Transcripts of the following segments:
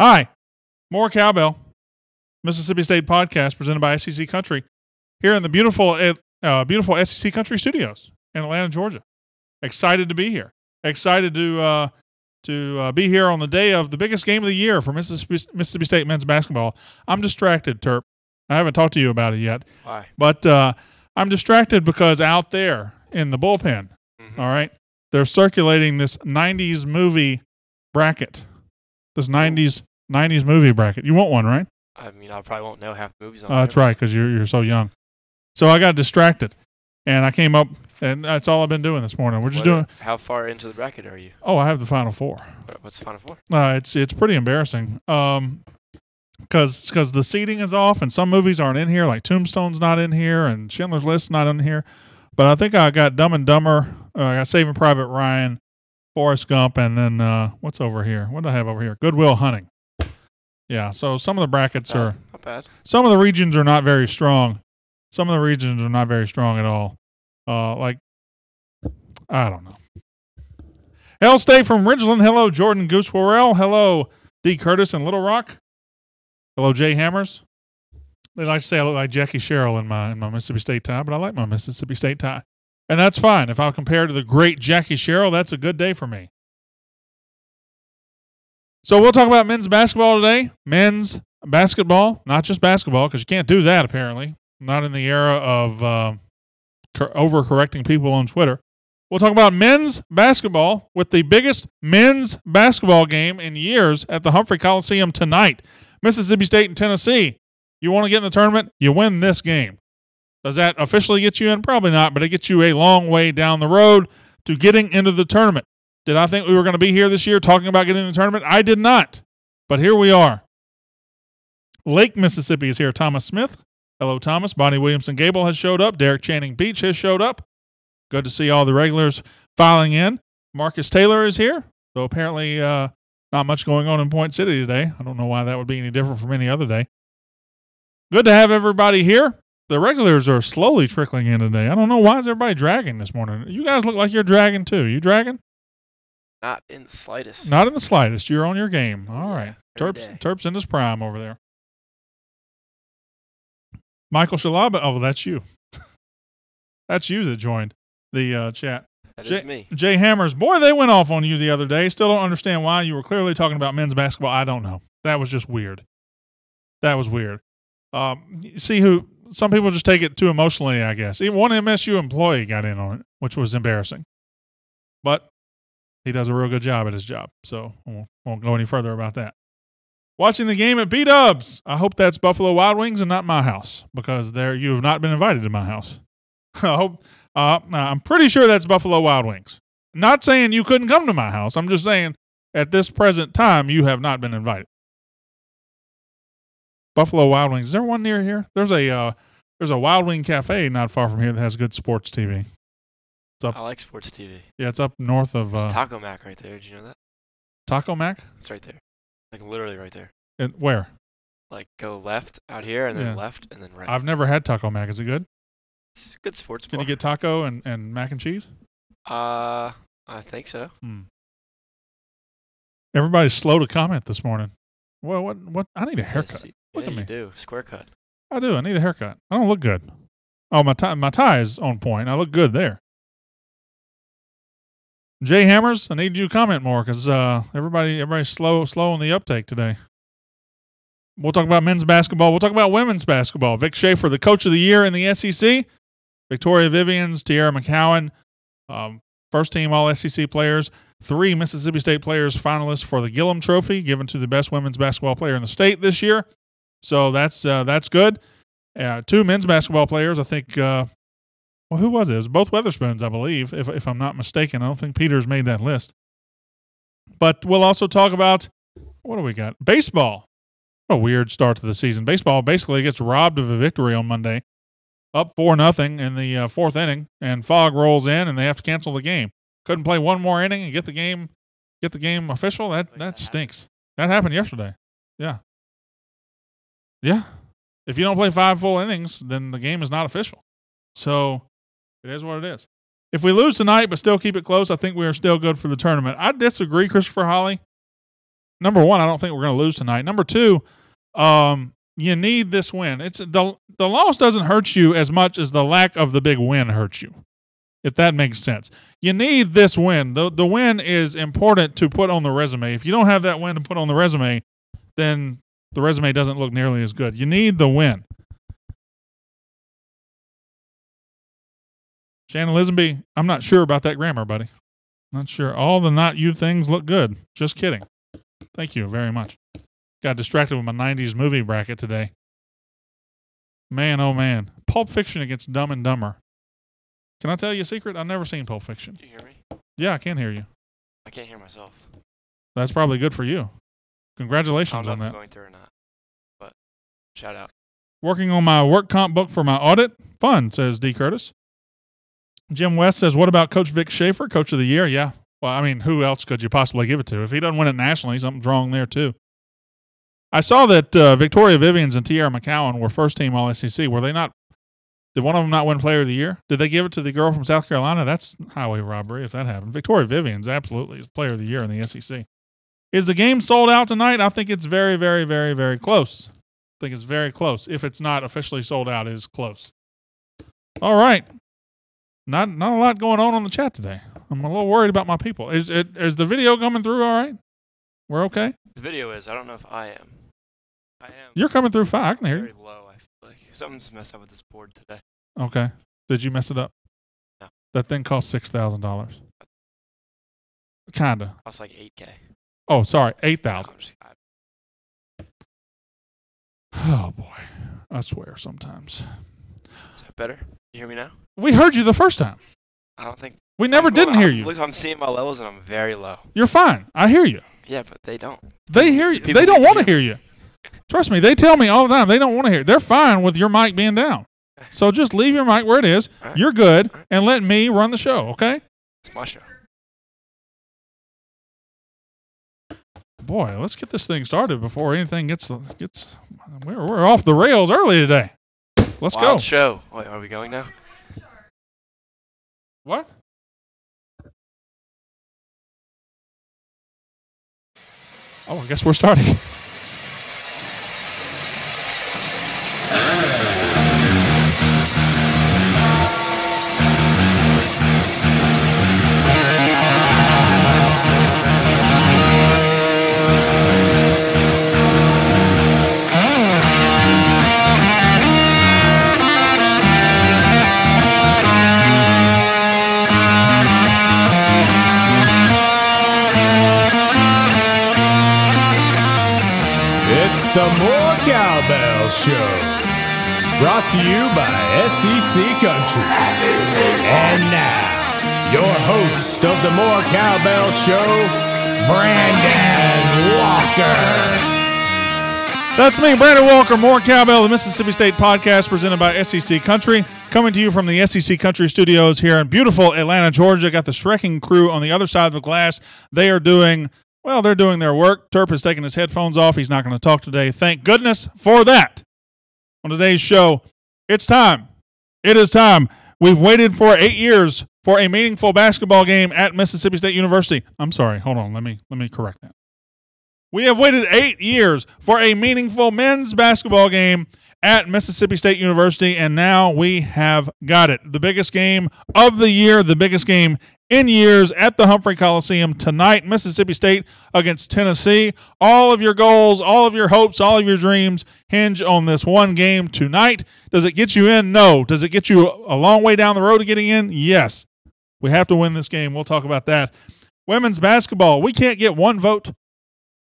Hi, more Cowbell, Mississippi State podcast presented by SEC Country here in the beautiful SEC Country Studios in Atlanta, Georgia. Excited to be here. Excited to be here on the day of the biggest game of the year for Mississippi State men's basketball. I'm distracted, Terp. I haven't talked to you about it yet. Why? But I'm distracted because out there in the bullpen, all right, they're circulating this 90s movie bracket. This 90s movie bracket. You want one, right? I mean, I probably won't know half the movies on That's right, because you're so young. So I got distracted, and I came up, and that's all I've been doing this morning. We're just doing. How far into the bracket are you? Oh, I have the Final Four. What's the Final Four? It's pretty embarrassing. Because the seating is off, and some movies aren't in here, like Tombstone's not in here, and Schindler's List's not in here. But I think I got Dumb and Dumber. I got Saving Private Ryan, Forrest Gump, and then what's over here? What do I have over here? Good Will Hunting. Yeah, so some of the brackets are not bad. Some of the regions are not very strong. Some of the regions are not very strong at all. I don't know. Hail State from Ridgeland. Hello, Jordan Goose Worrell. Hello, D. Curtis in Little Rock. Hello, Jay Hammers. They like to say I look like Jackie Sherrill in my Mississippi State tie, but I like my Mississippi State tie. And that's fine. If I compare to the great Jackie Sherrill, that's a good day for me. So we'll talk about men's basketball today. Men's basketball, not just basketball, because you can't do that apparently. Not in the era of overcorrecting people on Twitter. We'll talk about men's basketball with the biggest men's basketball game in years at the Humphrey Coliseum tonight. Mississippi State and Tennessee. You want to get in the tournament? You win this game. Does that officially get you in? Probably not, but it gets you a long way down the road to getting into the tournament. Did I think we were going to be here this year talking about getting in the tournament? I did not, but here we are. Lake Mississippi is here. Thomas Smith. Hello, Thomas. Bonnie Williamson-Gable has showed up. Derek Channing Beach has showed up. Good to see all the regulars filing in. Marcus Taylor is here. So apparently not much going on in Point City today. I don't know why that would be any different from any other day. Good to have everybody here. The regulars are slowly trickling in today. I don't know, why is everybody dragging this morning? You guys look like you're dragging too. You dragging? Not in the slightest. Not in the slightest. You're on your game. All right. Yeah, Terp's in his prime over there. Michael Shalaba. Oh, that's you. That's you that joined the chat. That is me. Jay Hammers. Boy, they went off on you the other day. Still don't understand why. You were clearly talking about men's basketball. I don't know. That was just weird. That was weird. See who... Some people just take it too emotionally, I guess. Even one MSU employee got in on it, which was embarrassing. But he does a real good job at his job, so I won't go any further about that. Watching the game at B-Dubs. I hope that's Buffalo Wild Wings and not my house, because you have not been invited to my house. I'm pretty sure that's Buffalo Wild Wings. Not saying you couldn't come to my house. I'm just saying at this present time, you have not been invited. Buffalo Wild Wings. Is there one near here? There's a Wild Wing Cafe not far from here that has good sports TV. It's up. I like sports TV. Yeah, it's up north of. There's Taco Mac right there. Did you know that? Taco Mac? It's right there. Like literally right there. And where? Like go left out here and then left and then right. I've never had Taco Mac. Is it good? It's a good sports bar. Can you get taco and mac and cheese? I think so. Everybody's slow to comment this morning. Well, what? I need a haircut. Look at me. You do. Square cut. I do. I need a haircut. I don't look good. Oh, my tie is on point. I look good there. Jay Hammers, I need you to comment more because everybody's slow on the uptake today. We'll talk about men's basketball. We'll talk about women's basketball. Vic Schaefer, the coach of the year in the SEC. Victoria Vivians, Tierra McCowan, first team All-SEC players. 3 Mississippi State players finalists for the Gillum Trophy, given to the best women's basketball player in the state this year. So that's good. 2 men's basketball players, I think. Who was it? It was both Weatherspoons, I believe, if I'm not mistaken. I don't think Peters made that list. But we'll also talk about, what do we got? Baseball. A weird start to the season. Baseball basically gets robbed of a victory on Monday, up 4-0 in the 4th inning, and fog rolls in, and they have to cancel the game. Couldn't play one more inning and get the game official. That stinks. That happened yesterday. Yeah. Yeah. If you don't play 5 full innings, then the game is not official. So it is what it is. If we lose tonight but still keep it close, I think we are still good for the tournament. I disagree, Christopher Holly. number one, I don't think we're going to lose tonight. Number two, you need this win. It's the loss doesn't hurt you as much as the lack of the big win hurts you, if that makes sense. You need this win. The win is important to put on the resume. If you don't have that win to put on the resume, then the resume doesn't look nearly as good. You need the win. Shannon Lisenby, I'm not sure about that grammar, buddy. Not sure. All the not you things look good. Just kidding. Thank you very much. Got distracted with my 90s movie bracket today. Man, oh man. Pulp Fiction against Dumb and Dumber. Can I tell you a secret? I've never seen Pulp Fiction. Can you hear me? Yeah, I can hear you. I can't hear myself. That's probably good for you. Congratulations on I don't know if that. I'm going through or not, but shout out. Working on my work comp book for my audit. Fun, says D. Curtis. Jim West says, what about Coach Vic Schaefer, Coach of the Year? Yeah. Well, I mean, who else could you possibly give it to? If he doesn't win it nationally, something's wrong there, too. I saw that Victoria Vivians and Tierra McCowan were first-team All-SEC. Were they not? Did one of them not win Player of the Year? Did they give it to the girl from South Carolina? That's highway robbery if that happened. Victoria Vivians absolutely is Player of the Year in the SEC. Is the game sold out tonight? I think it's very, very, very, very close. I think it's very close. If it's not officially sold out, it is close. All right. Not a lot going on the chat today. I'm a little worried about my people. Is the video coming through all right? We're okay? The video is. I don't know if I am. I am. You're coming through fine. I can hear you. Very low, I feel like. Something's messed up with this board today. Okay. Did you mess it up? No. That thing cost $6,000. Kinda. Cost like $8K. Oh, sorry. $8,000. Oh, boy. I swear sometimes. Is that better? You hear me now? We heard you the first time. I don't think. We never didn't hear you. Look, I'm seeing my levels and I'm very low. You're fine. I hear you. Yeah, but they don't. They hear you. They don't want to hear you. Trust me. They tell me all the time they don't want to hear. They're fine with your mic being down. So just leave your mic where it is. Right. You're good. Right. And let me run the show, okay? It's my show. Boy, let's get this thing started before anything gets. We're off the rails early today. Let's go. Show. Wait, are we going now? What? Oh, I guess we're starting. The More Cowbell Show, brought to you by SEC Country. And now, your host of the More Cowbell Show, Brandon Walker. That's me, Brandon Walker, More Cowbell, the Mississippi State podcast presented by SEC Country. Coming to you from the SEC Country studios here in beautiful Atlanta, Georgia. Got the Shrekking crew on the other side of the glass. They're doing their work. Turp has taken his headphones off. He's not going to talk today. Thank goodness for that. On today's show, it's time. It is time. We've waited for 8 years for a meaningful basketball game at Mississippi State University. I'm sorry. Hold on. Let me correct that. We have waited 8 years for a meaningful men's basketball game at Mississippi State University, and now we have got it. The biggest game of the year, the biggest game in years at the Humphrey Coliseum tonight. Mississippi State against Tennessee. All of your goals, all of your hopes, all of your dreams hinge on this one game tonight. Does it get you in? No. Does it get you a long way down the road to getting in? Yes. We have to win this game. We'll talk about that. Women's basketball. We can't get one vote.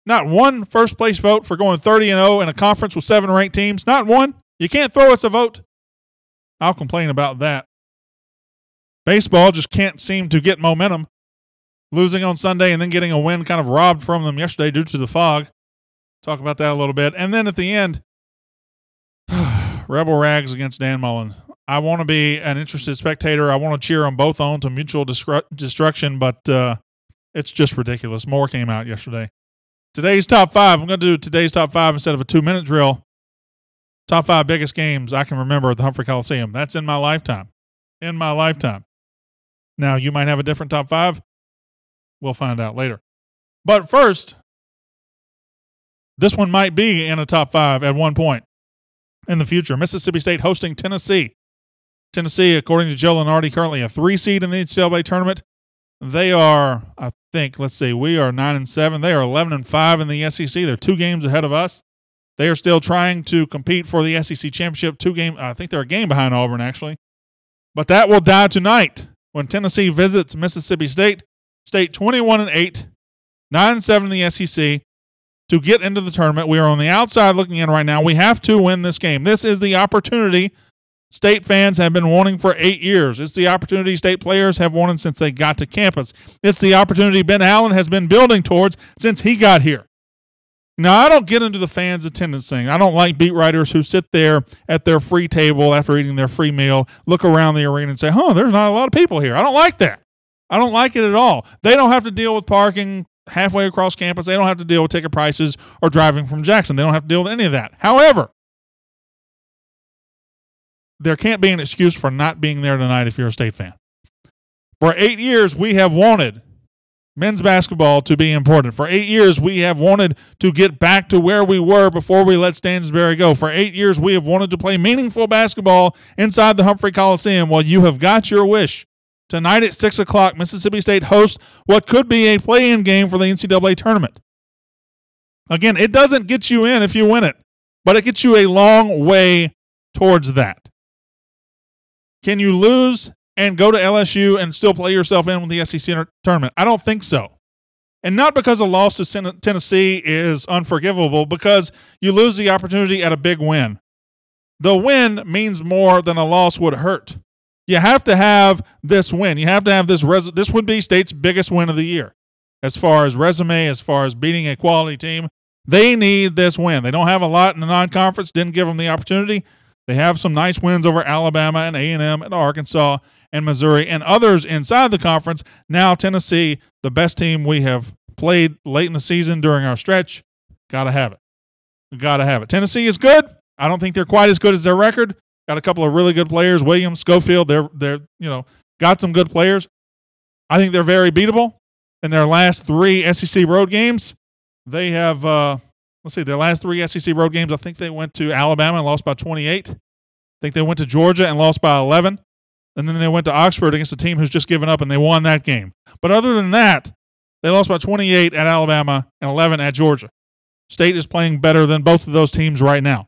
Not one first-place vote for going 30-0 in a conference with 7 ranked teams. Not one. You can't throw us a vote. I'll complain about that. Baseball just can't seem to get momentum. Losing on Sunday and then getting a win kind of robbed from them yesterday due to the fog. Talk about that a little bit. And then at the end, Rebel Rags against Dan Mullen. I want to be an interested spectator. I want to cheer them both on to mutual destruction, but it's just ridiculous. More came out yesterday. Today's top 5. I'm going to do today's top 5 instead of a 2-minute drill. Top 5 biggest games I can remember at the Humphrey Coliseum. That's in my lifetime. In my lifetime. Now, you might have a different top 5. We'll find out later. But first, This one might be in a top 5 at one point in the future. Mississippi State hosting Tennessee. Tennessee, according to Joe Lunardi, currently a 3 seed in the NCAA tournament. They are, I think, let's see, we are 9-7. They are 11-5 in the SEC. They're 2 games ahead of us. They are still trying to compete for the SEC championship. 2 game, I think they're a game behind Auburn, actually. But that will die tonight when Tennessee visits Mississippi State. State 21-8, 9-7 in the SEC. To get into the tournament, we are on the outside looking in right now. We have to win this game. This is the opportunity State fans have been wanting for 8 years. It's the opportunity State players have wanted since they got to campus. It's the opportunity Ben Allen has been building towards since he got here. Now, I don't get into the fans' attendance thing. I don't like beat writers who sit there at their free table after eating their free meal, look around the arena and say, there's not a lot of people here. I don't like that. I don't like it at all. They don't have to deal with parking halfway across campus. They don't have to deal with ticket prices or driving from Jackson. They don't have to deal with any of that. However, there can't be an excuse for not being there tonight if you're a State fan. For 8 years, we have wanted men's basketball to be important. For 8 years, we have wanted to get back to where we were before we let Stansbury go. For 8 years, we have wanted to play meaningful basketball inside the Humphrey Coliseum. Well, you have got your wish. Tonight at 6 o'clock, Mississippi State hosts what could be a play-in game for the NCAA tournament. Again, it doesn't get you in if you win it, but it gets you a long way towards that. Can you lose and go to LSU and still play yourself in with the SEC tournament? I don't think so. And not because a loss to Tennessee is unforgivable, because you lose the opportunity at a big win. The win means more than a loss would hurt. You have to have this win. You have to have this. This would be State's biggest win of the year. As far as resume, as far as beating a quality team, they need this win. They don't have a lot in the non-conference, didn't give them the opportunity. They have some nice wins over Alabama and A&M and Arkansas and Missouri and others inside the conference. Now Tennessee, the best team we have played late in the season during our stretch. Got to have it. Got to have it. Tennessee is good. I don't think they're quite as good as their record. Got a couple of really good players. Williams, Schofield, they're got some good players. I think they're very beatable. In their last 3 SEC road games, they have their last 3 SEC road games, I think they went to Alabama and lost by 28. I think they went to Georgia and lost by 11. And then they went to Oxford against a team who's just given up, and they won that game. But other than that, they lost by 28 at Alabama and 11 at Georgia. State is playing better than both of those teams right now.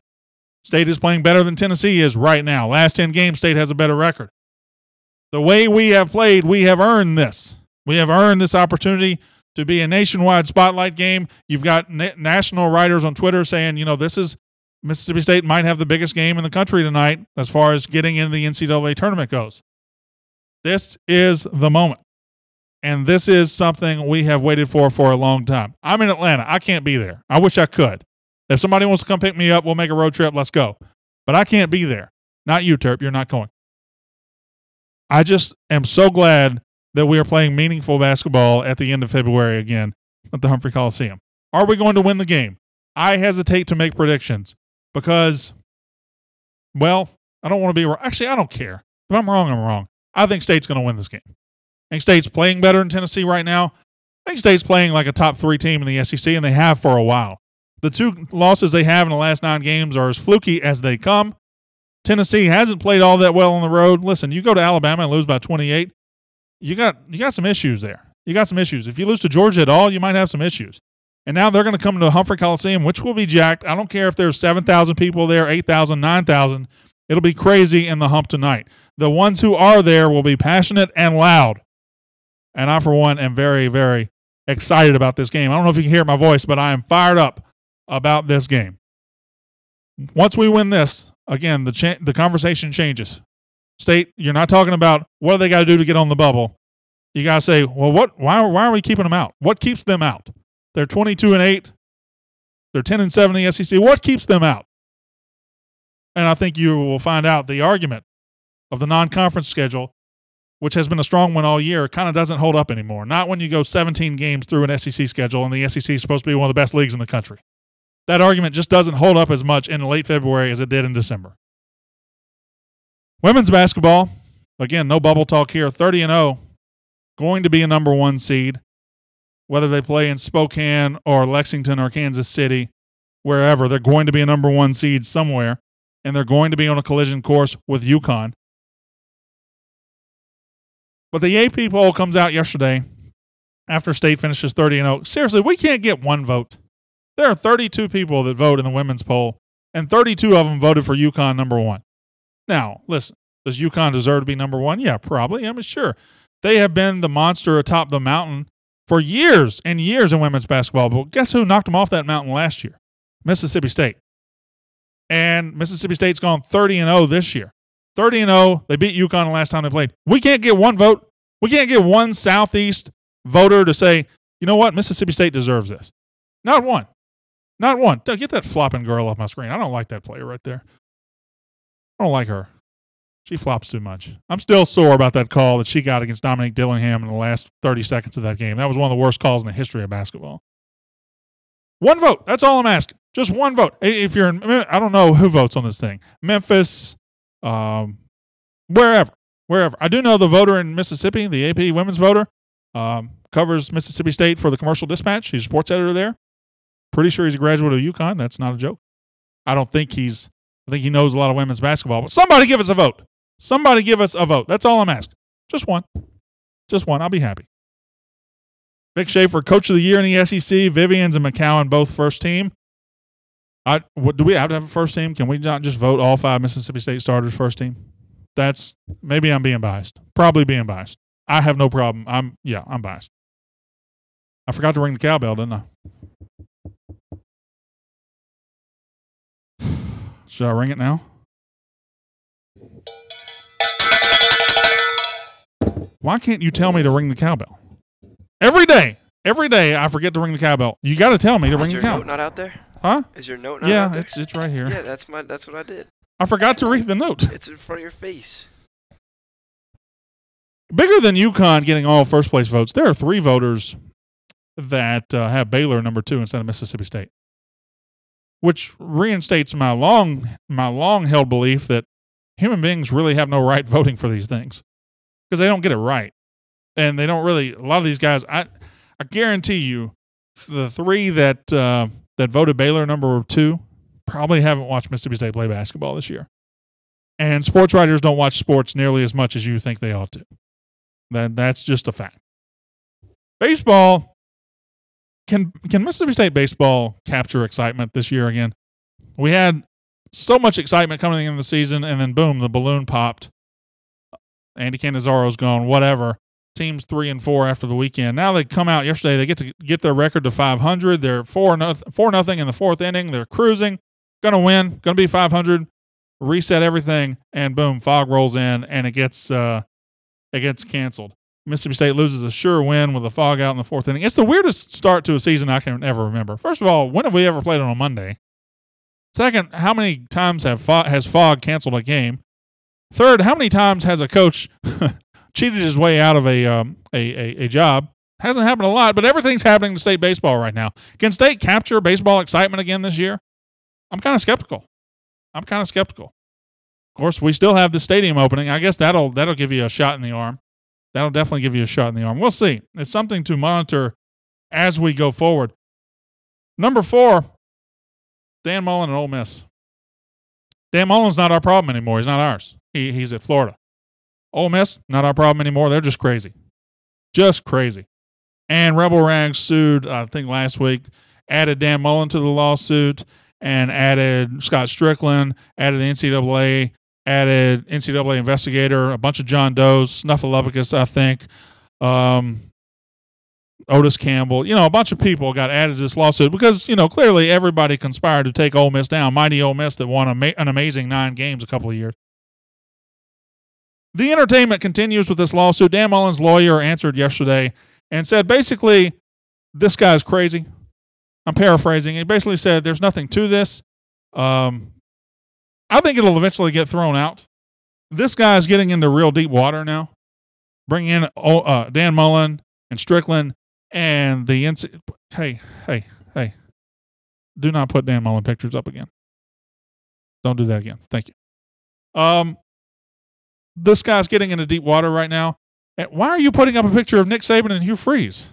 State is playing better than Tennessee is right now. Last 10 games, State has a better record. The way we have played, we have earned this. We have earned this opportunity to be a nationwide spotlight game. You've got national writers on Twitter saying, this is Mississippi State might have the biggest game in the country tonight as far as getting into the NCAA tournament goes. This is the moment. And this is something we have waited for a long time. I'm in Atlanta. I can't be there. I wish I could. If somebody wants to come pick me up, we'll make a road trip. Let's go. But I can't be there. Not you, Terp. You're not going. I just am so glad that we are playing meaningful basketball at the end of February again at the Humphrey Coliseum. Are we going to win the game? I hesitate to make predictions because, I don't want to be wrong. Actually, I don't care. If I'm wrong, I'm wrong. I think State's going to win this game. I think State's playing better than Tennessee right now. I think State's playing like a top 3 team in the SEC, and they have for a while. The 2 losses they have in the last 9 games are as fluky as they come. Tennessee hasn't played all that well on the road. Listen, you go to Alabama and lose by 28. You got some issues there. You got some issues. If you lose to Georgia at all, you might have some issues. And now they're going to come to Humphrey Coliseum, which will be jacked. I don't care if there's 7,000 people there, 8,000, 9,000. It'll be crazy in the Hump tonight. The ones who are there will be passionate and loud. And I, for one, am very, very excited about this game. I don't know if you can hear my voice, but I am fired up about this game. Once we win this, again, the conversation changes. State, you're not talking about what do they got to do to get on the bubble. You got to say, well, why are we keeping them out? What keeps them out? They're 22-8. They're 10-7 in the SEC. What keeps them out? And I think you will find out the argument of the non-conference schedule, which has been a strong one all year, kind of doesn't hold up anymore. Not when you go 17 games through an SEC schedule and the SEC is supposed to be one of the best leagues in the country. That argument just doesn't hold up as much in late February as it did in December. Women's basketball, again, no bubble talk here, 30-0, going to be a number 1 seed. Whether they play in Spokane or Lexington or Kansas City, wherever. They're going to be a number 1 seed somewhere, and they're going to be on a collision course with UConn. But the AP poll comes out yesterday after State finishes 30-0. Seriously, we can't get one vote. There are 32 people that vote in the women's poll, and 32 of them voted for UConn number 1. Now, listen, does UConn deserve to be number 1? Yeah, probably. I mean, sure. They have been the monster atop the mountain for years and years in women's basketball. But guess who knocked them off that mountain last year? Mississippi State. And Mississippi State's gone 30-0 this year. 30-0. They beat UConn the last time they played. We can't get one vote. We can't get one Southeast voter to say, you know what, Mississippi State deserves this. Not one. Not one. Get that flopping girl off my screen. I don't like that player right there. I don't like her. She flops too much. I'm still sore about that call that she got against Dominique Dillingham in the last 30 seconds of that game. That was one of the worst calls in the history of basketball. One vote. That's all I'm asking. Just one vote. If you're in, I don't know who votes on this thing. Memphis, wherever. I do know the voter in Mississippi, the AP women's voter, covers Mississippi State for the Commercial Dispatch. He's a sports editor there. Pretty sure he's a graduate of UConn. That's not a joke. I think he knows a lot of women's basketball. But somebody give us a vote. Somebody give us a vote. That's all I'm asking. Just one. Just one. I'll be happy. Vic Schaefer, Coach of the Year in the SEC. Vivians and McCowan, both first team. Do we have to have a first team? Can we not just vote all 5 Mississippi State starters first team? Maybe I'm being biased. Probably being biased. I have no problem. I'm biased. I forgot to ring the cowbell, didn't I? Should I ring it now? Why can't you tell me to ring the cowbell? Every day I forget to ring the cowbell. You got to tell me to ring the cowbell. Is your note not out there? Huh? Is your note not out there? Yeah, it's right here. Yeah, that's what I did. I forgot to read the note. It's in front of your face. Bigger than UConn getting all first place votes, there are 3 voters that have Baylor number 2 instead of Mississippi State, which reinstates my long held belief that human beings really have no right voting for these things because they don't get it right. And they don't really, a lot of these guys, I guarantee you, the 3 that voted Baylor number 2 probably haven't watched Mississippi State play basketball this year. And sports writers don't watch sports nearly as much as you think they ought to. That's just a fact. Baseball, can Mississippi State baseball capture excitement this year again? We had so much excitement coming into the season, and then boom, the balloon popped. Andy Canizaro's gone, whatever. Teams 3-4 after the weekend. Now they come out yesterday. They get to get their record to 500. They're 4-0 in the 4th inning. They're cruising. Going to win. Going to be 500. Reset everything, and boom, fog rolls in, and it gets canceled. Mississippi State loses a sure win with a fog out in the 4th inning. It's the weirdest start to a season I can ever remember. First of all, when have we ever played on a Monday? Second, how many times has fog canceled a game? Third, how many times has a coach cheated his way out of a job? Hasn't happened a lot, but everything's happening to state baseball right now. Can State capture baseball excitement again this year? I'm kind of skeptical. Of course, we still have the stadium opening. I guess that'll give you a shot in the arm. That'll definitely give you a shot in the arm. We'll see. It's something to monitor as we go forward. Number 4, Dan Mullen and Ole Miss. Dan Mullen's not our problem anymore. He's not ours. He's at Florida. Ole Miss, not our problem anymore. They're just crazy. Just crazy. And Rebel Rags sued, I think last week, added Dan Mullen to the lawsuit, and added Scott Strickland, added the NCAA, added NCAA investigator, a bunch of John Does, Snuffleupagus, I think, Otis Campbell, a bunch of people got added to this lawsuit because, clearly everybody conspired to take Ole Miss down, mighty Ole Miss that won an amazing 9 games a couple of years. The entertainment continues with this lawsuit. Dan Mullen's lawyer answered yesterday and said, basically, this guy's crazy. I'm paraphrasing. He basically said there's nothing to this. I think it'll eventually get thrown out. This guy's getting into real deep water now. Bring in Dan Mullen and Strickland and the Hey. Do not put Dan Mullen pictures up again. Don't do that again. Thank you. This guy's getting into deep water right now. And why are you putting up a picture of Nick Saban and Hugh Freeze?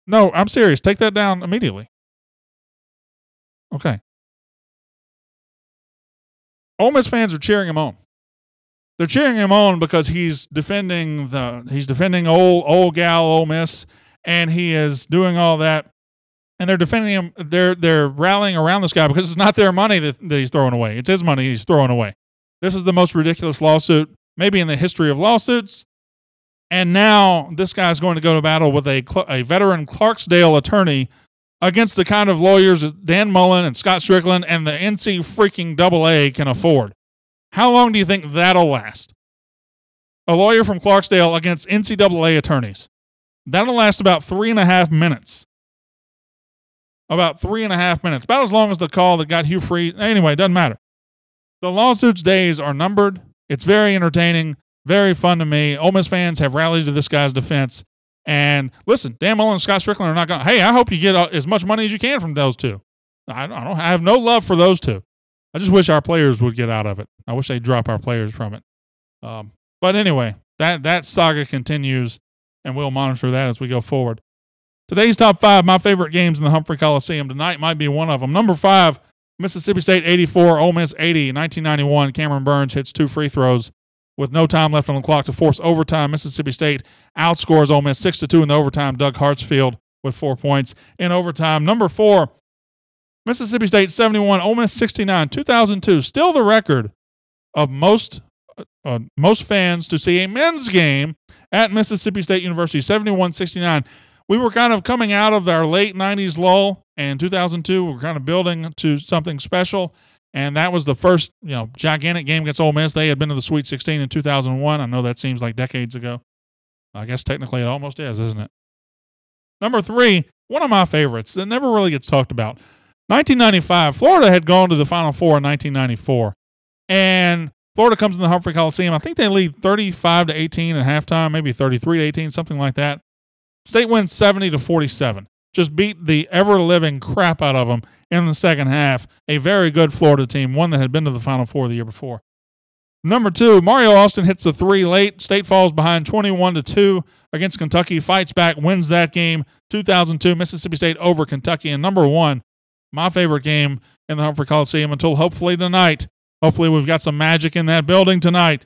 No, I'm serious. Take that down immediately. Okay. Ole Miss fans are cheering him on. They're cheering him on because he's defending old gal Ole Miss, and he is doing all that. And they're defending him. They're rallying around this guy because it's not their money that he's throwing away. It's his money he's throwing away. This is the most ridiculous lawsuit maybe in the history of lawsuits. And now this guy's going to go to battle with a veteran Clarksdale attorney against the kind of lawyers that Dan Mullen and Scott Strickland and the NC freaking AA can afford. How long do you think that'll last? A lawyer from Clarksdale against NCAA attorneys. That'll last about 3.5 minutes. About 3.5 minutes. About as long as the call that got Hugh Freeze. Anyway, it doesn't matter. The lawsuit's days are numbered. It's very entertaining, very fun to me. Ole Miss fans have rallied to this guy's defense. And listen, Dan Mullen and Scott Strickland are not going, hey, I hope you get as much money as you can from those two. I have no love for those two. I just wish our players would get out of it. I wish they'd drop our players from it. But anyway, that saga continues, and we'll monitor that as we go forward. Today's top 5, my favorite games in the Humphrey Coliseum. Tonight might be one of them. Number 5, Mississippi State 84, Ole Miss 80. 1991, Cameron Burns hits 2 free throws with no time left on the clock to force overtime. Mississippi State outscores Ole Miss 6-2 in the overtime. Doug Hartsfield with 4 points in overtime. Number 4, Mississippi State 71, Ole Miss 69. 2002, still the record of most fans to see a men's game at Mississippi State University, 71-69. We were kind of coming out of our late 90s lull, and 2002 we were kind of building to something special, and that was the first gigantic game against Ole Miss. They had been to the Sweet 16 in 2001. I know that seems like decades ago. I guess technically it almost is, isn't it? Number 3, one of my favorites that never really gets talked about. 1995, Florida had gone to the Final Four in 1994, and Florida comes in the Humphrey Coliseum. I think they lead 35-18 at halftime, maybe 33-18, something like that. State wins 70-47. Just beat the ever-living crap out of them in the second half. A very good Florida team, one that had been to the Final Four the year before. Number 2, Mario Austin hits the 3 late. State falls behind 21-2 against Kentucky, fights back, wins that game. 2002, Mississippi State over Kentucky. And number 1, my favorite game in the Humphrey Coliseum until hopefully tonight. Hopefully we've got some magic in that building tonight.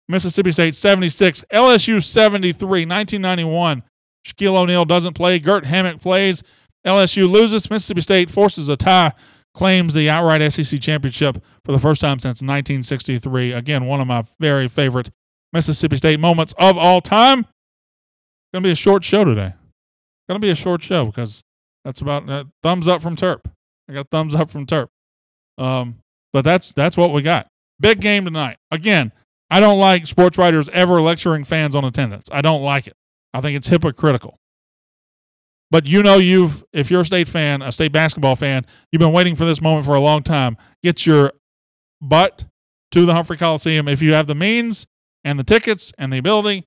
Mississippi State 76, LSU 73, 1991. Shaquille O'Neal doesn't play. Gert Hammock plays. LSU loses. Mississippi State forces a tie, claims the outright SEC championship for the first time since 1963. Again, one of my very favorite Mississippi State moments of all time. Going to be a short show today. Going to be a short show because that's about thumbs up from Terp. I got thumbs up from Terp. But that's what we got. Big game tonight. Again, I don't like sports writers ever lecturing fans on attendance. I don't like it. I think it's hypocritical. But if you're a State fan, a State basketball fan, you've been waiting for this moment for a long time. Get your butt to the Humphrey Coliseum. If you have the means and the tickets and the ability,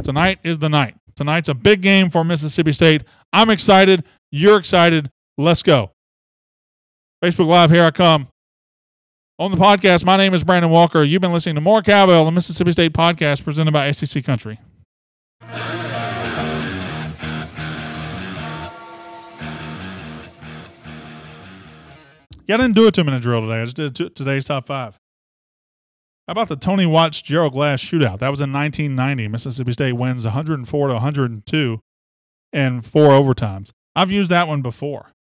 tonight is the night. Tonight's a big game for Mississippi State. I'm excited. You're excited. Let's go. Facebook Live, here I come. On the podcast, my name is Brandon Walker. You've been listening to More Cowbell, the Mississippi State podcast presented by SEC Country. Yeah, I didn't do a 2-minute drill today. I just did today's top 5. How about the Tony Watts Gerald Glass shootout? That was in 1990. Mississippi State wins 104-102 in 4 overtimes. I've used that one before.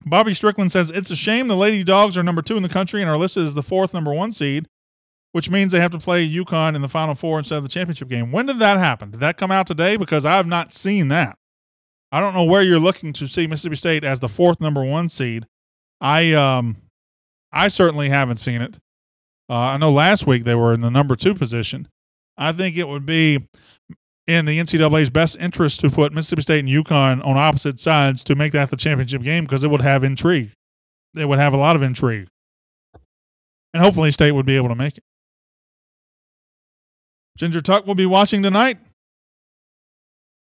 Bobby Strickland says, it's a shame the Lady Dogs are number 2 in the country and are listed as the 4th number 1 seed, which means they have to play UConn in the Final Four instead of the championship game. When did that happen? Did that come out today? Because I have not seen that. I don't know where you're looking to see Mississippi State as the 4th number 1 seed. I certainly haven't seen it. I know last week they were in the number 2 position. I think it would be in the NCAA's best interest to put Mississippi State and UConn on opposite sides to make that the championship game because it would have intrigue. It would have a lot of intrigue. And hopefully State would be able to make it. Ginger Tuck will be watching tonight.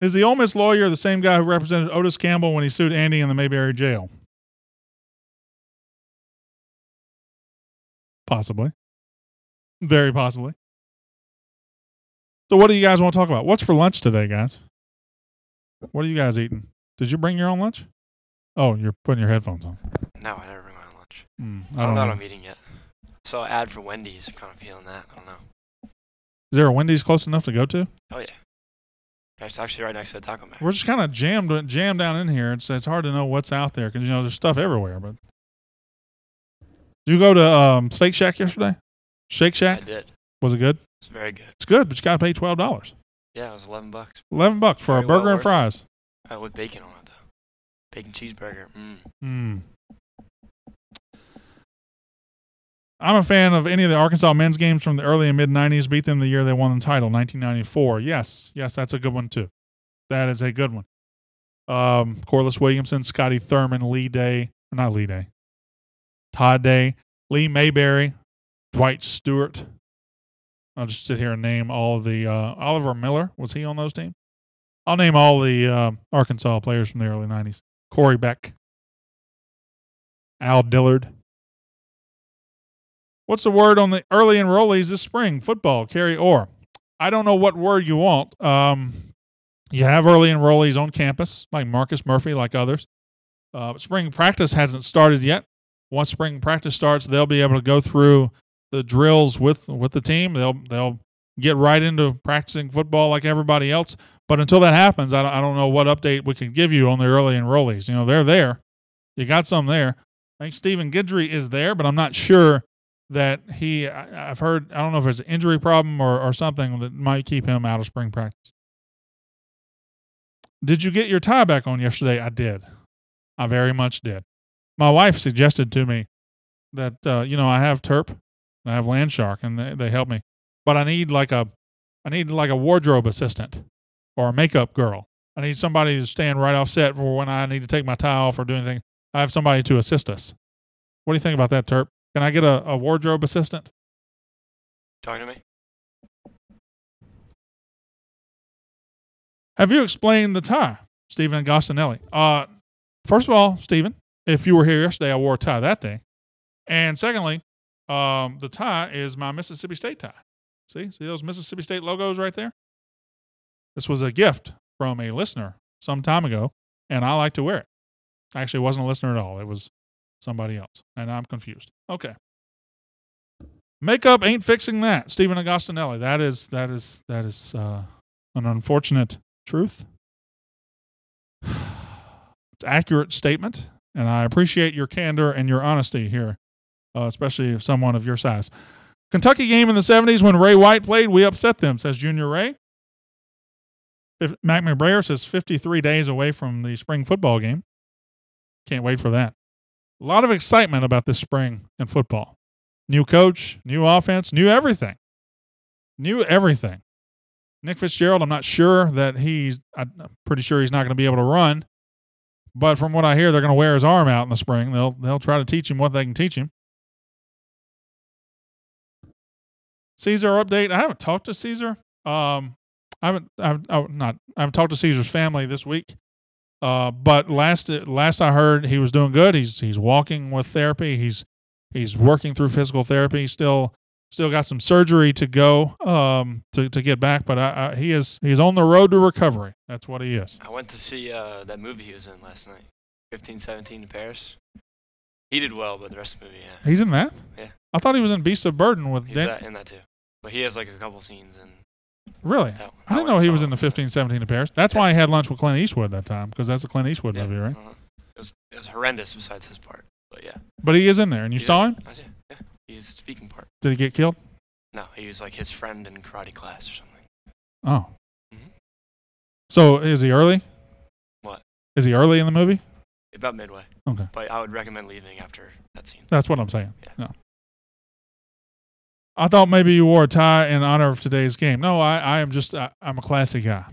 Is the Ole Miss lawyer the same guy who represented Otis Campbell when he sued Andy in the Mayberry jail? Possibly. Very possibly. So what do you guys want to talk about? What's for lunch today, guys? What are you guys eating? Did you bring your own lunch? Oh, you're putting your headphones on. No, I never bring my own lunch. I don't know what I'm eating yet. So ad for Wendy's. I'm kind of feeling that. I don't know. Is there a Wendy's close enough to go to? Oh, yeah. It's actually right next to the Taco Mac. We're just kind of jammed down in here. It's hard to know what's out there because, there's stuff everywhere. But did you go to Steak Shack yesterday? Shake Shack? I did. Was it good? It's very good. It's good, but you got to pay $12. Yeah, it was $11. $11 for a burger and fries. With bacon on it, though. Bacon cheeseburger. I'm a fan of any of the Arkansas men's games from the early and mid-'90s. Beat them the year they won the title, 1994. Yes, that's a good one, too. That is a good one. Corliss Williamson, Scotty Thurman, Todd Day, Lee Mayberry, Dwight Stewart. I'll just sit here and name all of the Oliver Miller. Was he on those teams? I'll name all the Arkansas players from the early 90s. Corey Beck, Al Dillard. What's the word on the early enrollees this spring? Football, Carrie Orr. I don't know what word you want. You have early enrollees on campus, like Marcus Murphy, like others. Spring practice hasn't started yet. Once spring practice starts, they'll be able to go through the drills with the team. They'll get right into practicing football like everybody else. But until that happens, I don't know what update we can give you on the early enrollees. They're there. You got some there. I think Stephen Guidry is there, but I'm not sure that I've heard, I don't know if it's an injury problem or something that might keep him out of spring practice. Did you get your tie back on yesterday? I did. I very much did. My wife suggested to me that, I have Terp and I have Land Shark and they help me, but I need like a wardrobe assistant or a makeup girl. I need somebody to stand right off set for when I need to take my tie off or do anything. I have somebody to assist us. What do you think about that, Terp? Can I get a wardrobe assistant? Talking to me? Have you explained the tie, Stephen Agostinelli? First of all, Stephen, if you were here yesterday, I wore a tie that day. And secondly, the tie is my Mississippi State tie. See those Mississippi State logos right there? This was a gift from a listener some time ago, and I like to wear it. Actually, it wasn't a listener at all. It was somebody else, and I'm confused. Okay. Makeup ain't fixing that, Stephen Agostinelli. That is an unfortunate truth. It's an accurate statement, and I appreciate your candor and your honesty here, especially if someone of your size. Kentucky game in the 70s when Ray White played, we upset them, says Junior Ray. Mac McBrayer says 53 days away from the spring football game. Can't wait for that. A lot of excitement about this spring in football. New coach, new offense, new everything. Nick Fitzgerald, I'm not sure that I'm pretty sure he's not going to be able to run. But from what I hear, they're going to wear his arm out in the spring. They'll try to teach him what they can teach him. Caesar update. I haven't talked to Caesar. I haven't talked to Caesar's family this week. But last I heard, he was doing good. He's walking with therapy. He's working through physical therapy. Still got some surgery to go to get back. But he's on the road to recovery. That's what he is. I went to see that movie he was in last night, 1517 in Paris. He did well, but the rest of the movie, yeah. He's in that? Yeah. I thought he was in Beasts of Burden with. He's in that too, but he has like a couple scenes in. Really? I didn't know he was in the 1517 in Paris. That's why he had lunch with Clint Eastwood that time, because that's a Clint Eastwood movie, right? Uh-huh. It was horrendous besides his part, but yeah. But he is in there, and you saw him? I see. Yeah, he's the speaking part. Did he get killed? No, he was like his friend in karate class or something. Oh. Mm-hmm. So is he early? What? Is he early in the movie? About midway. Okay. But I would recommend leaving after that scene. That's what I'm saying. Yeah. No. I thought maybe you wore a tie in honor of today's game. No, I'm a classy guy.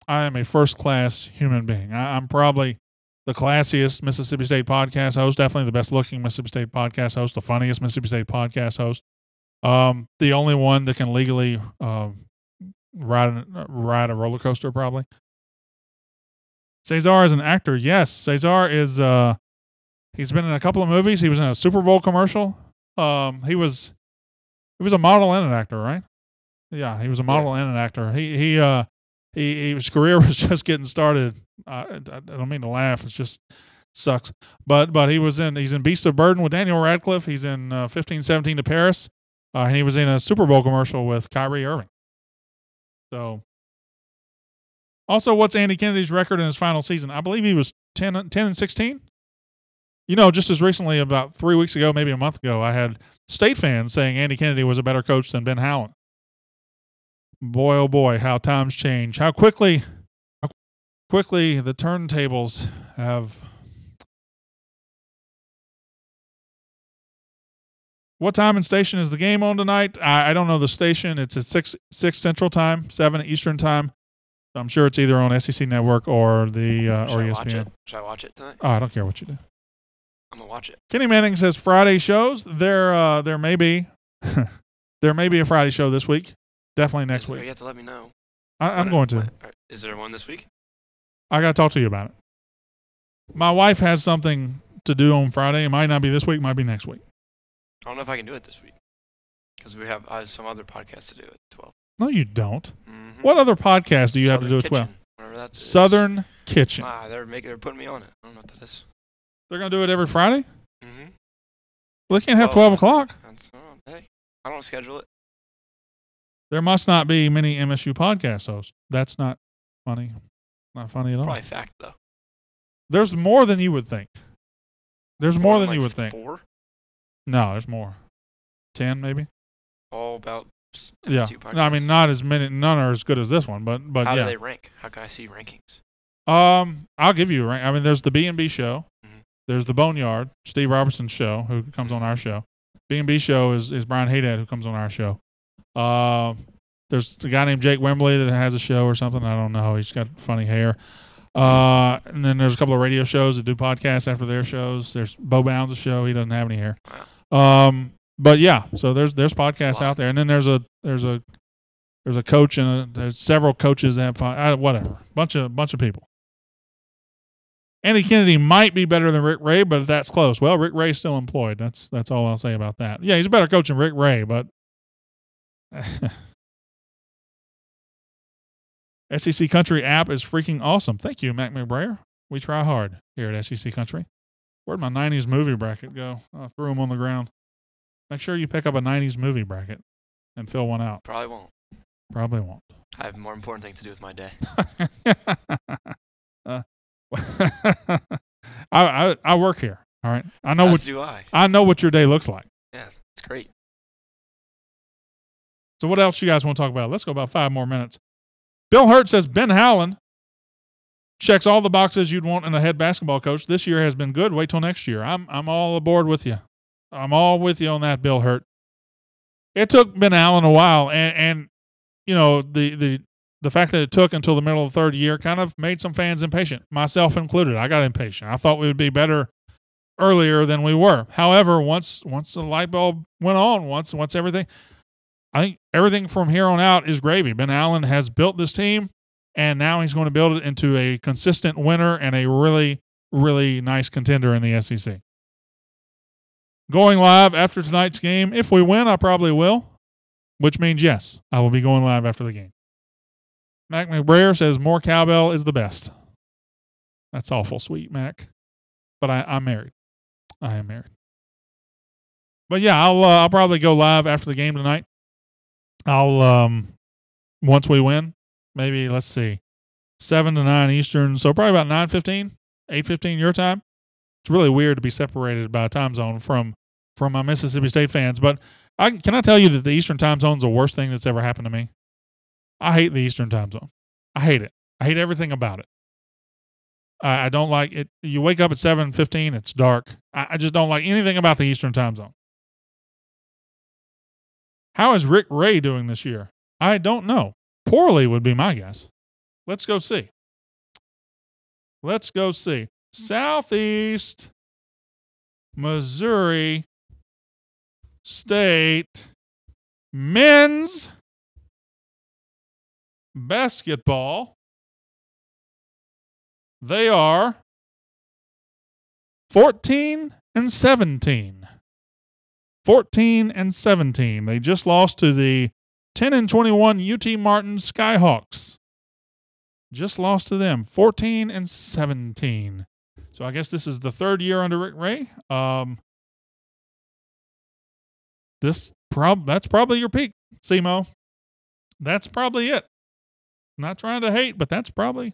I am a first-class human being. I'm probably the classiest Mississippi State podcast host, definitely the best-looking Mississippi State podcast host, the funniest Mississippi State podcast host, the only one that can legally ride a roller coaster, probably. Cesar is an actor. Yes, Cesar is. He's been in a couple of movies. He was in a Super Bowl commercial. He was a model and an actor, right? Yeah, he was a model and an actor. His career was just getting started. I don't mean to laugh. It's just Sucks. But he's in Beasts of Burden with Daniel Radcliffe. He's in 15-17 to Paris. And he was in a Super Bowl commercial with Kyrie Irving. So, also, what's Andy Kennedy's record in his final season? I believe he was 10-16. You know, just as recently, about 3 weeks ago, maybe a month ago, I had State fans saying Andy Kennedy was a better coach than Ben Howland. Boy, oh boy, how times change. How quickly the turntables have... What time and station is the game on tonight? I don't know the station. It's at 6 Central Time, 7 Eastern Time. I'm sure it's either on SEC Network or the or ESPN. Should I watch it tonight? Oh, I don't care what you do. I'm gonna watch it. Kenny Manning says Friday shows. There may be there may be a Friday show this week. Definitely next week. You have to let me know. I'm going to. Is there one this week? I got to talk to you about it. My wife has something to do on Friday. It might not be this week. Might be next week. I don't know if I can do it this week because I have some other podcasts to do at 12. No, you don't. Mm-hmm. What other podcast do you have to do at 12? Southern Kitchen. They're putting me on it. I don't know what that is. They're going to do it every Friday? Mm-hmm. Well, they can't have 12 o'clock. Hey, I don't schedule it. There must not be many MSU podcast hosts. That's not funny. Not funny at all. Probably fact, though. There's more than you would think. There's more than you would think. 4? No, there's more. 10 maybe? All about yeah. No, I mean, not as many. None are as good as this one, but how yeah. do they rank? How can I see rankings? I'll give you a rank. I mean, there's the B&B show. Mm-hmm. There's the Boneyard, Steve Robertson's show, who comes on our show. B&B show is Brian Haydad, who comes on our show. There's a guy named Jake Wembley that has a show or something. I don't know. He's got funny hair. And then there's a couple of radio shows that do podcasts after their shows. There's Bo Bounds' show. He doesn't have any hair. Wow. But yeah, so there's podcasts out there, and then there's a coach and there's several coaches that have whatever bunch of people. Andy Kennedy might be better than Rick Ray, but that's close. Well, Rick Ray's still employed. That's all I'll say about that. Yeah, he's a better coach than Rick Ray, but SEC Country app is freaking awesome. Thank you, Mac McBrayer. We try hard here at SEC Country. Where'd my 90s movie bracket go? I threw them on the ground. Make sure you pick up a 90s movie bracket and fill one out. Probably won't. Probably won't. I have more important things to do with my day. I work here. All right. I know I know what your day looks like. Yeah, it's great. So what else you guys want to talk about? Let's go about 5 more minutes. Bill Hurt says Ben Howland checks all the boxes you'd want in a head basketball coach. This year has been good. Wait till next year. I'm all aboard with you. I'm all with you on that, Bill Hurt. It took Ben Allen a while, and you know the fact that it took until the middle of the third year kind of made some fans impatient, myself included. I got impatient. I thought we would be better earlier than we were. However, once the light bulb went on, once everything, I think everything from here on out is gravy. Ben Allen has built this team, and now he's going to build it into a consistent winner and a really, really nice contender in the SEC. Going live after tonight's game. If we win, I probably will, which means yes, I will be going live after the game. Mac McBrayer says more Cowbell is the best. That's awful sweet, Mac. But I'm married. I am married. But yeah, I'll probably go live after the game tonight. I'll once we win, maybe let's see, 7 to 9 Eastern, so probably about 9:15, 8:15 your time. It's really weird to be separated by a time zone from my Mississippi State fans, but can I tell you that the Eastern time zone is the worst thing that's ever happened to me? I hate the Eastern time zone. I hate it. I hate everything about it. I don't like it. You wake up at 7:15, it's dark. I just don't like anything about the Eastern time zone. How is Rick Ray doing this year? I don't know. Poorly would be my guess. Let's go see. Southeast Missouri State men's basketball. They are 14-17. 14-17. They just lost to the 10-21 UT Martin Skyhawks. Just lost to them, 14-17. So I guess this is the third year under Rick Ray. That's probably your peak, Simo. That's probably it. Not trying to hate, but that's probably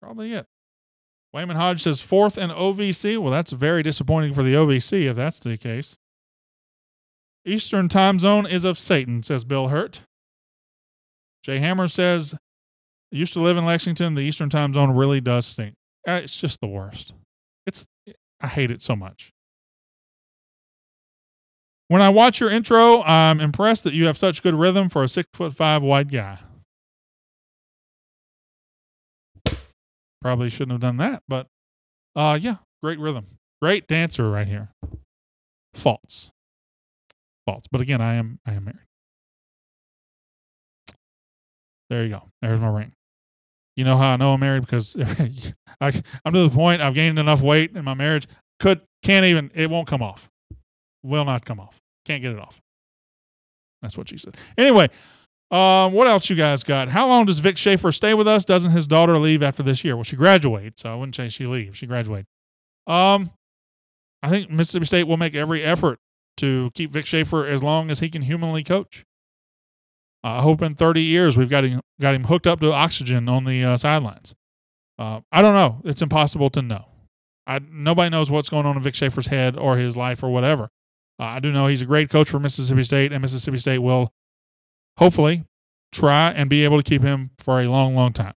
it. Wayman Hodge says 4th in OVC. Well, that's very disappointing for the OVC if that's the case. Eastern time zone is of Satan, says Bill Hurt. Jay Hammer says, used to live in Lexington. The Eastern time zone really does stink. It's just the worst. I hate it so much. When I watch your intro, I'm impressed that you have such good rhythm for a 6'5" white guy. Probably shouldn't have done that, but yeah, great rhythm. Great dancer right here. False. But again, I am married. There you go. There's my ring. You know how I know I'm married? Because I'm to the point I've gained enough weight in my marriage. It won't come off. Will not come off. Can't get it off. That's what she said. Anyway, what else you guys got? How long does Vic Schaefer stay with us? Doesn't his daughter leave after this year? Well, she graduates, so I wouldn't say she leaves. She graduates. I think Mississippi State will make every effort to keep Vic Schaefer as long as he can humanly coach. I hope in 30 years we've got him hooked up to oxygen on the sidelines. I don't know. It's impossible to know. Nobody knows what's going on in Vic Schaefer's head or his life or whatever. I do know he's a great coach for Mississippi State, and Mississippi State will hopefully try and be able to keep him for a long, long time.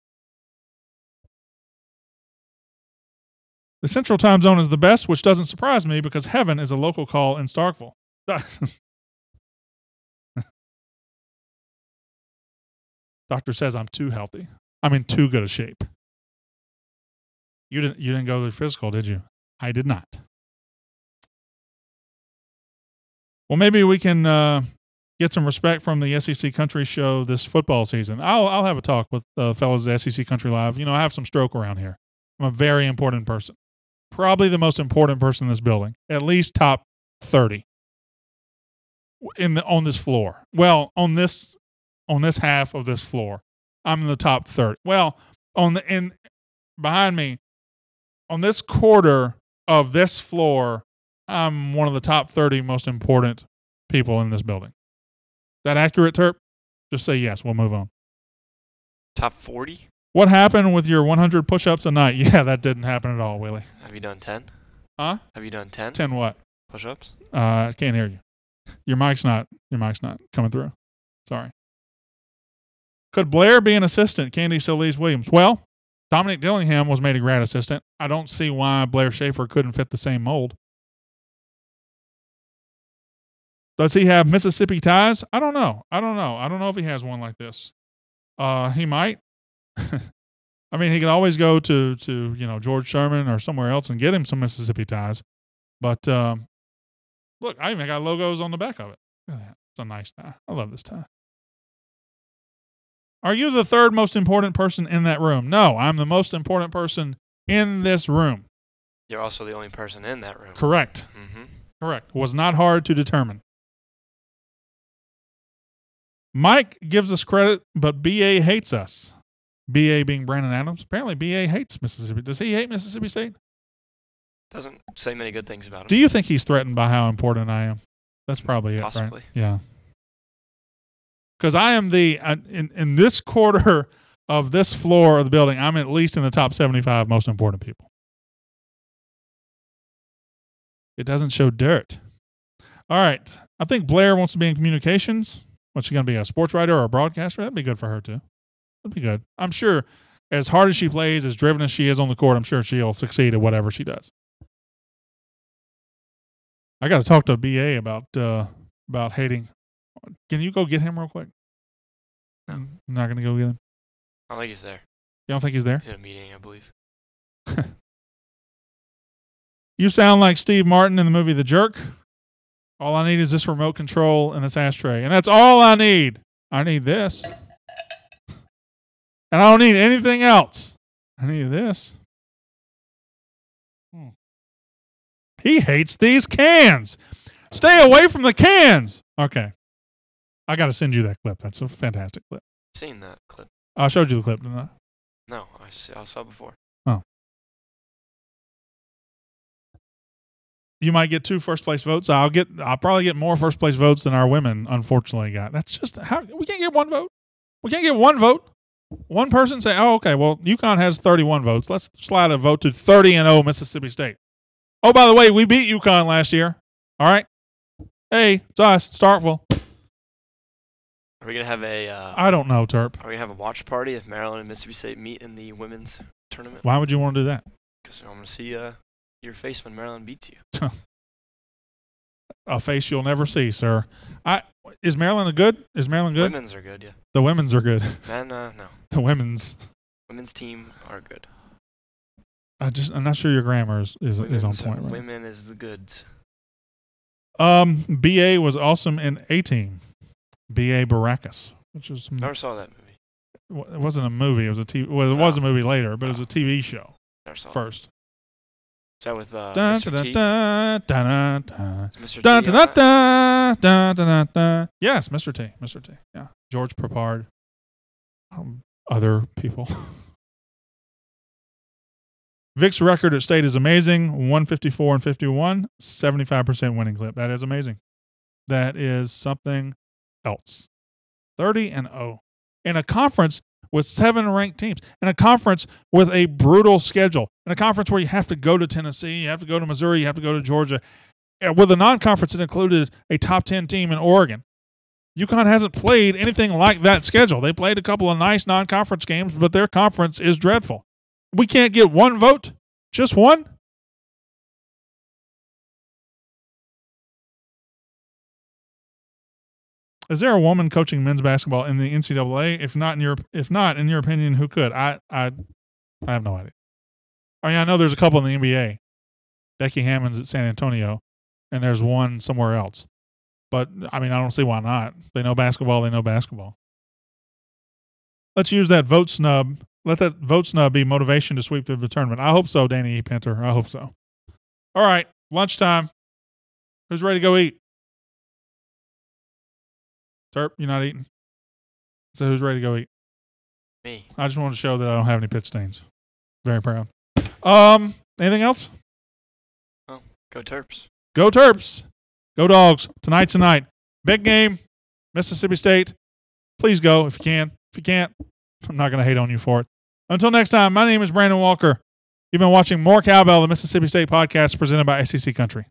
The Central Time Zone is the best, which doesn't surprise me because heaven is a local call in Starkville. Doctor says I'm too healthy. I'm in too good a shape. You didn't go to the physical, did you? I did not. Well, maybe we can get some respect from the SEC Country Show this football season. I'll have a talk with the fellas at SEC Country Live. I have some stroke around here. I'm a very important person. Probably the most important person in this building. At least top 30 on this floor. Well, on this half of this floor, I'm in the top 30. Well, behind me, on this quarter of this floor, I'm one of the top 30 most important people in this building. Is that accurate, Terp? Just say yes. We'll move on. Top 40? What happened with your 100 push-ups a night? Yeah, that didn't happen at all, Willie. Have you done 10? Huh? Have you done 10? 10 what? Push-ups? I can't hear you. Your mic's not coming through. Sorry. Could Blair be an assistant? Candy Solis Williams. Well, Dominic Dillingham was made a grad assistant. I don't see why Blair Schaefer couldn't fit the same mold. Does he have Mississippi ties? I don't know. I don't know if he has one like this. He might. I mean, he could always go to George Sherman or somewhere else and get him some Mississippi ties. But look, I even got logos on the back of it. Look at that. It's a nice tie. I love this tie. Are you the third most important person in that room? No, I'm the most important person in this room. You're also the only person in that room. Correct. Mm-hmm. Correct. Was not hard to determine. Mike gives us credit, but BA hates us. BA being Brandon Adams. Apparently BA hates Mississippi. Does he hate Mississippi State? Doesn't say many good things about him. Do you think he's threatened by how important I am? That's probably it, Possibly. Right? Yeah. Because I am in this quarter of this floor of the building, I'm at least in the top 75 most important people. It doesn't show dirt. All right. I think Blair wants to be in communications. What's she going to be, a sports writer or a broadcaster? That'd be good for her, too. That'd be good. I'm sure as hard as she plays, as driven as she is on the court, I'm sure she'll succeed at whatever she does. I got to talk to BA about hating. Can you go get him real quick? No. I'm not going to go get him. I don't think he's there. You don't think he's there? He's in a meeting, I believe. You sound like Steve Martin in the movie The Jerk. All I need is this remote control and this ashtray. And that's all I need. I need this. And I don't need anything else. I need this. He hates these cans. Stay away from the cans. Okay. I got to send you that clip. That's a fantastic clip. I've seen that clip. I showed you the clip, didn't I? No, I saw before. Oh. You might get 2 first place votes. I'll probably get more first place votes than our women unfortunately got. That's just how we can't get one vote. We can't get one vote. One person say, "Oh, okay, well, UConn has 31 votes. Let's slide a vote to 30-0 Mississippi State." Oh, by the way, we beat UConn last year. All right. Hey, it's us, Starkville. Are we gonna have a? I don't know, Terp. Are we gonna have a watch party if Maryland and Mississippi State meet in the women's tournament? Why would you want to do that? Because I want to see your face when Maryland beats you. A face you'll never see, sir. Is Maryland good? Is Maryland good? Women's are good, yeah. The women's are good. Men, no. The women's Team are good. I'm not sure your grammar is on point. Right? Women is the goods. BA was awesome in A-Team. BA Baracus, which is Never saw that movie. It wasn't a movie. It was a TV. Well, it was a movie later, but it was a TV show. Never saw first. It. Is that with Mr. T? Yes, Mr. T. Mr. T. Yeah, George Papard. Other people. Vic's record at state is amazing. 154 and 51, 75% winning clip. That is amazing. That is something else. 30-0 in a conference with 7 ranked teams, in a conference with a brutal schedule, in a conference where you have to go to Tennessee, you have to go to Missouri, you have to go to Georgia, with a non-conference that included a top 10 team in Oregon. UConn hasn't played anything like that schedule. They played a couple of nice non-conference games, but their conference is dreadful. We can't get one vote? Just one? Is there a woman coaching men's basketball in the NCAA? If not, in your opinion, who could? I have no idea. I mean, I know there's a couple in the NBA. Becky Hammond's at San Antonio, and there's one somewhere else. But, I mean, I don't see why not. They know basketball, they know basketball. Let's use that vote snub. Let that vote snub be motivation to sweep through the tournament. I hope so, Danny E. Pinter. I hope so. All right, lunchtime. Who's ready to go eat? Terp, you're not eating? So who's ready to go eat? Me. I just wanted to show that I don't have any pit stains. Very proud. Anything else? Oh, go Terps. Go Terps. Go Dogs. Tonight's the night. Big game. Mississippi State. Please go if you can. If you can't, I'm not going to hate on you for it. Until next time, my name is Brandon Walker. You've been watching More Cowbell, the Mississippi State podcast presented by SEC Country.